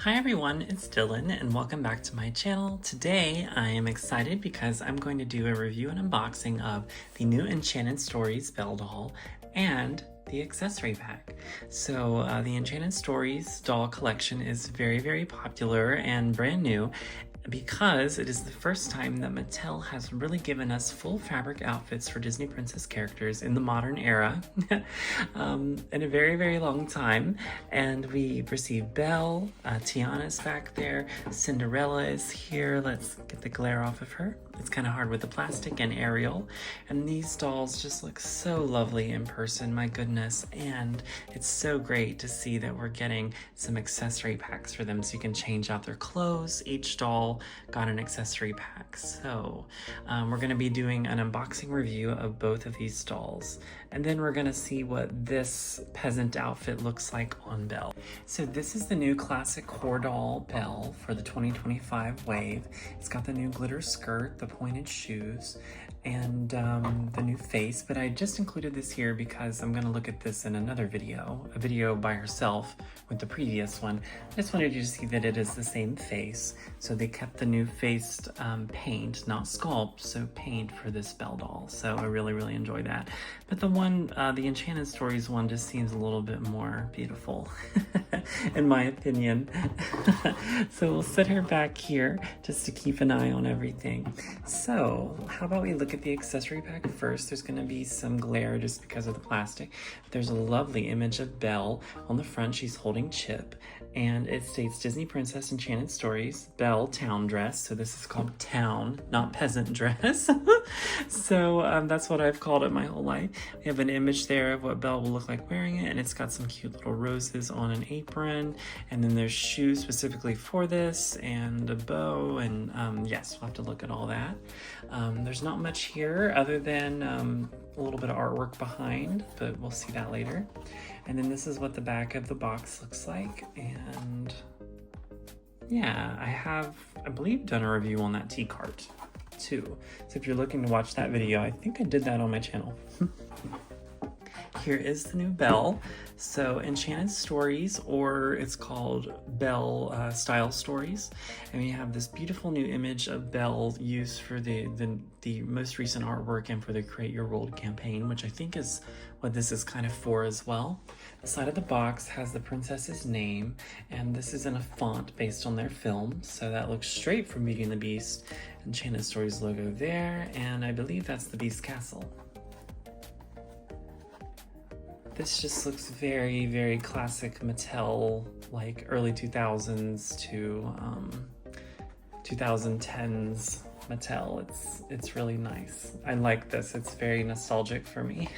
Hi everyone, it's Dylan and welcome back to my channel. Today I am excited because I'm going to do a review and unboxing of the new Enchanted Stories Belle doll and the accessory pack. So the Enchanted Stories doll collection is very popular and brand new because it is the first time that Mattel has really given us full fabric outfits for Disney princess characters in the modern era in a very long time. And we received Belle, Tiana's back there, Cinderella is here. Let's get the glare off of her. It's kind of hard with the plastic, and Ariel. And these dolls just look so lovely in person, my goodness. And it's so great to see that we're getting some accessory packs for them so you can change out their clothes. Each doll got an accessory pack. So we're going to be doing an unboxing review of both of these dolls. And then we're going to see what this peasant outfit looks like on Belle. So this is the new classic core doll Belle for the 2025 wave. It's got the new glitter skirt, the pointed shoes, and the new face, but I just included this here because I'm going to look at this in another video, a video by herself with the previous one. I just wanted you to see that it is the same face, so they kept the new faced paint, not sculpt, so paint for this Belle doll, so I really enjoy that. But the one, the Enchanted Stories one just seems a little bit more beautiful, in my opinion. So we'll set her back here just to keep an eye on everything. So how about we look at the accessory pack first. There's going to be some glare just because of the plastic. There's a lovely image of Belle on the front. She's holding Chip, and it states Disney Princess Enchanted Stories Belle Town Dress. So this is called Town, not Peasant Dress. So that's what I've called it my whole life. We have an image there of what Belle will look like wearing it, and it's got some cute little roses on an apron, and then there's shoes specifically for this, and a bow, and yes, we'll have to look at all that. There's not much here other than a little bit of artwork behind, but we'll see that later. And then this is what the back of the box looks like, and yeah, I believe done a review on that tea cart too. So if you're looking to watch that video, I think I did that on my channel. Here is the new Belle. So Enchanted Stories, or it's called Belle Style Stories. And we have this beautiful new image of Belle used for the most recent artwork and for the Create Your World campaign, which I think is what this is kind of for as well. The side of the box has the princess's name, and this is in a font based on their film. So that looks straight from Beauty and the Beast. Enchanted Stories logo there, and I believe that's the Beast Castle. This just looks very classic Mattel, like early 2000s to 2010s Mattel. It's really nice. I like this. It's very nostalgic for me.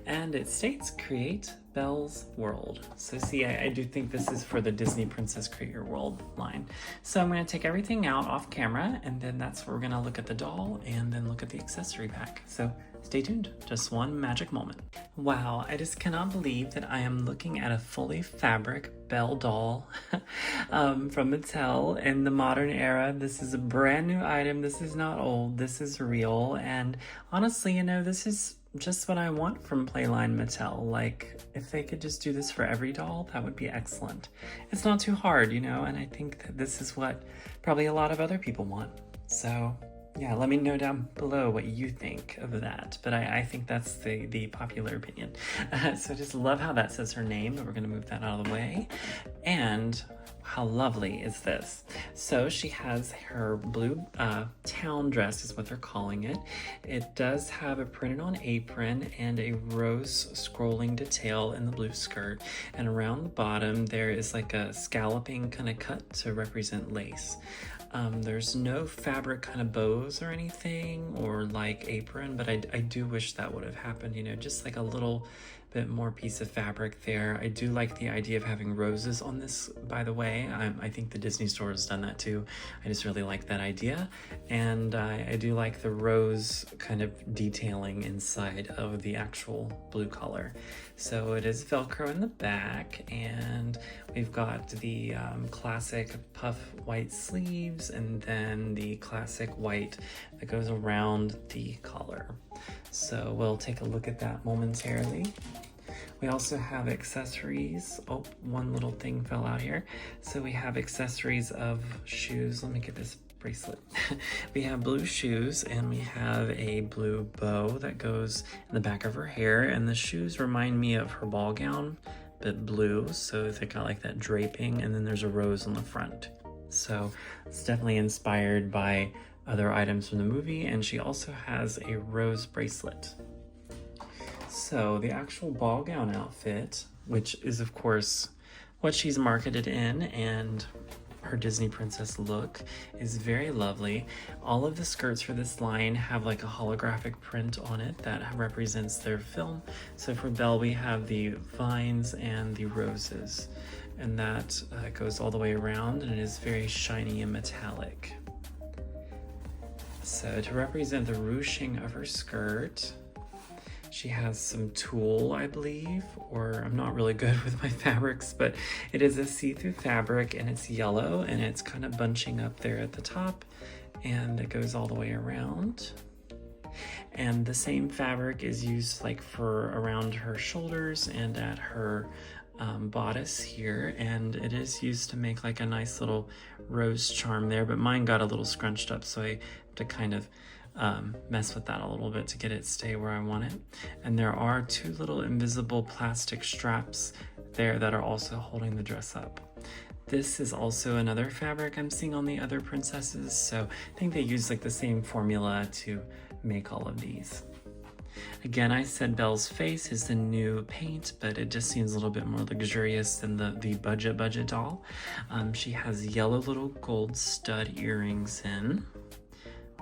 And it states Create Belle's World. So see, I do think this is for the Disney Princess Create Your World line. So I'm going to take everything out off camera, and then that's where we're going to look at the doll and then look at the accessory pack. So stay tuned, just one magic moment. Wow, I just cannot believe that I am looking at a fully fabric Belle doll from Mattel in the modern era. This is a brand new item. This is not old, this is real. And honestly, you know, this is just what I want from Playline Mattel. Like, if they could just do this for every doll, that would be excellent. It's not too hard, you know, and I think that this is what probably a lot of other people want. So yeah, let me know down below what you think of that. But I think that's the popular opinion. So just love how that says her name, but we're going to move that out of the way. And how lovely is this? So she has her blue town dress is what they're calling it. It does have a printed on apron and a rose scrolling detail in the blue skirt. And around the bottom, there is like a scalloping kind of cut to represent lace. There's no fabric kind of bows or anything, or like apron, but I do wish that would have happened, you know, just like a little bit more piece of fabric there. I do like the idea of having roses on this, by the way. I think the Disney store has done that too. I just really like that idea. And I do like the rose kind of detailing inside of the actual blue color. So it is Velcro in the back, and we've got the classic puff white sleeves, and then the classic white that goes around the collar. So we'll take a look at that momentarily. We also have accessories. Oh, one little thing fell out here. So we have accessories of shoes. Let me get this bracelet. We have blue shoes, and we have a blue bow that goes in the back of her hair, and the shoes remind me of her ball gown, but blue, so they got like that draping, and then there's a rose on the front. So it's definitely inspired by other items from the movie, and she also has a rose bracelet. So the actual ball gown outfit, which is of course what she's marketed in, and her Disney princess look, is very lovely. All of the skirts for this line have like a holographic print on it that represents their film. So for Belle, we have the vines and the roses, and that goes all the way around, and it is very shiny and metallic. So to represent the ruching of her skirt, she has some tulle, I believe, or I'm not really good with my fabrics, but it is a see-through fabric, and it's yellow, and it's kind of bunching up there at the top, and it goes all the way around. And the same fabric is used like for around her shoulders and at her bodice here, and it is used to make like a nice little rose charm there, but mine got a little scrunched up, so I have to kind of mess with that a little bit to get it stay where I want it. And there are two little invisible plastic straps there that are also holding the dress up. This is also another fabric I'm seeing on the other princesses, so I think they use like the same formula to make all of these. Again, I said Belle's face is the new paint, but it just seems a little bit more luxurious than the budget doll. She has yellow little gold stud earrings in.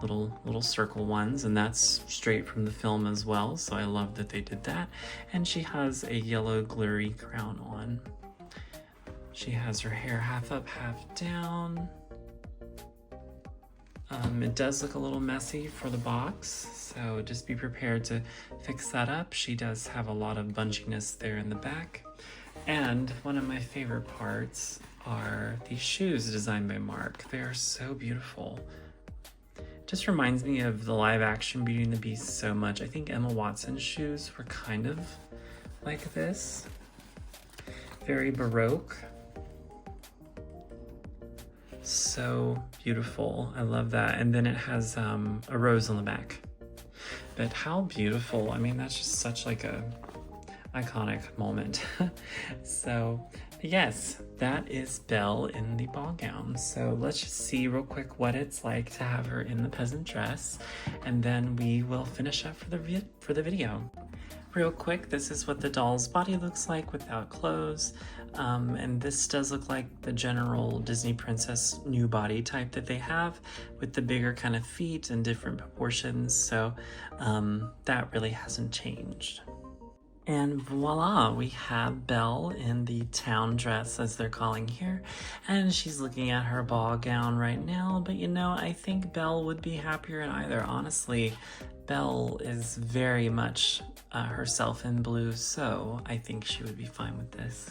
Little circle ones, and that's straight from the film as well, so I love that they did that. And she has a yellow glittery crown on. She has her hair half up, half down. It does look a little messy for the box, so just be prepared to fix that up. She does have a lot of bunchiness there in the back. And one of my favorite parts are these shoes designed by Mark. They are so beautiful. Just reminds me of the live action Beauty and the Beast so much. I think Emma Watson's shoes were kind of like this. Very Baroque. So beautiful. I love that. And then it has a rose on the back. But how beautiful. I mean, that's just such like a iconic moment. So yes, that is Belle in the ball gown. So let's just see real quick what it's like to have her in the peasant dress, and then we will finish up for the video. Real quick, this is what the doll's body looks like without clothes, and this does look like the general Disney princess new body type that they have, with the bigger kind of feet and different proportions, so that really hasn't changed. And voila, we have Belle in the town dress, as they're calling here, and she's looking at her ball gown right now, but you know, I think Belle would be happier in either. Honestly, Belle is very much herself in blue, so I think she would be fine with this.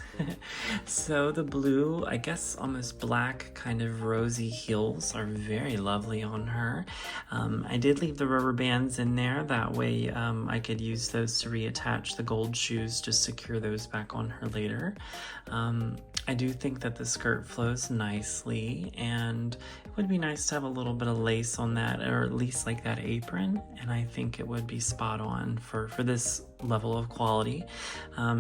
So the blue, I guess almost black, kind of rosy heels are very lovely on her. I did leave the rubber bands in there, that way I could use those to reattach the gold shoes to secure those back on her later. I do think that the skirt flows nicely, and it would be nice to have a little bit of lace on that, or at least like that apron, and I think it would be spot on for this level of quality.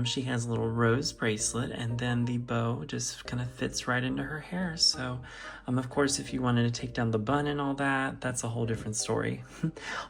She has a little rose bracelet, and then the bow just kind of fits right into her hair. So of course, if you wanted to take down the bun and all that, that's a whole different story.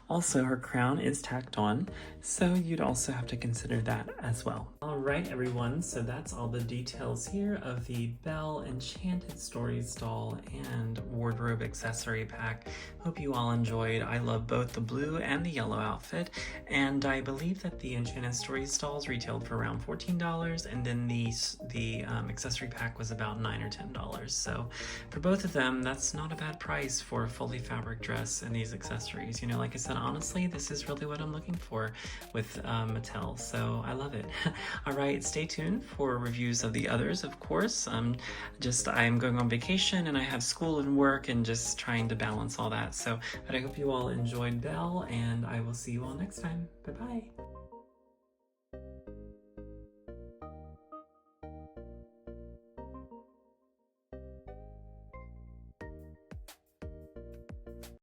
Also, her crown is tacked on, so you'd also have to consider that as well. All right, everyone, so that's all the details here of the Belle Enchanted Stories doll and wardrobe accessory pack. Hope you all enjoyed. I love both the blue and the yellow outfit, and I believe that the Enchanted Stories dolls retailed for around $14, and then the accessory pack was about $9 or $10. So for both of them, that's not a bad price for a fully fabric dress and these accessories. You know, like I said, honestly, this is really what I'm looking for with Mattel, so I love it. All right, stay tuned for reviews of the others, of course. I'm going on vacation, and I have school and work, and just trying to balance all that. So, but I hope you all enjoyed Belle, and I will see you all next time. Bye-bye.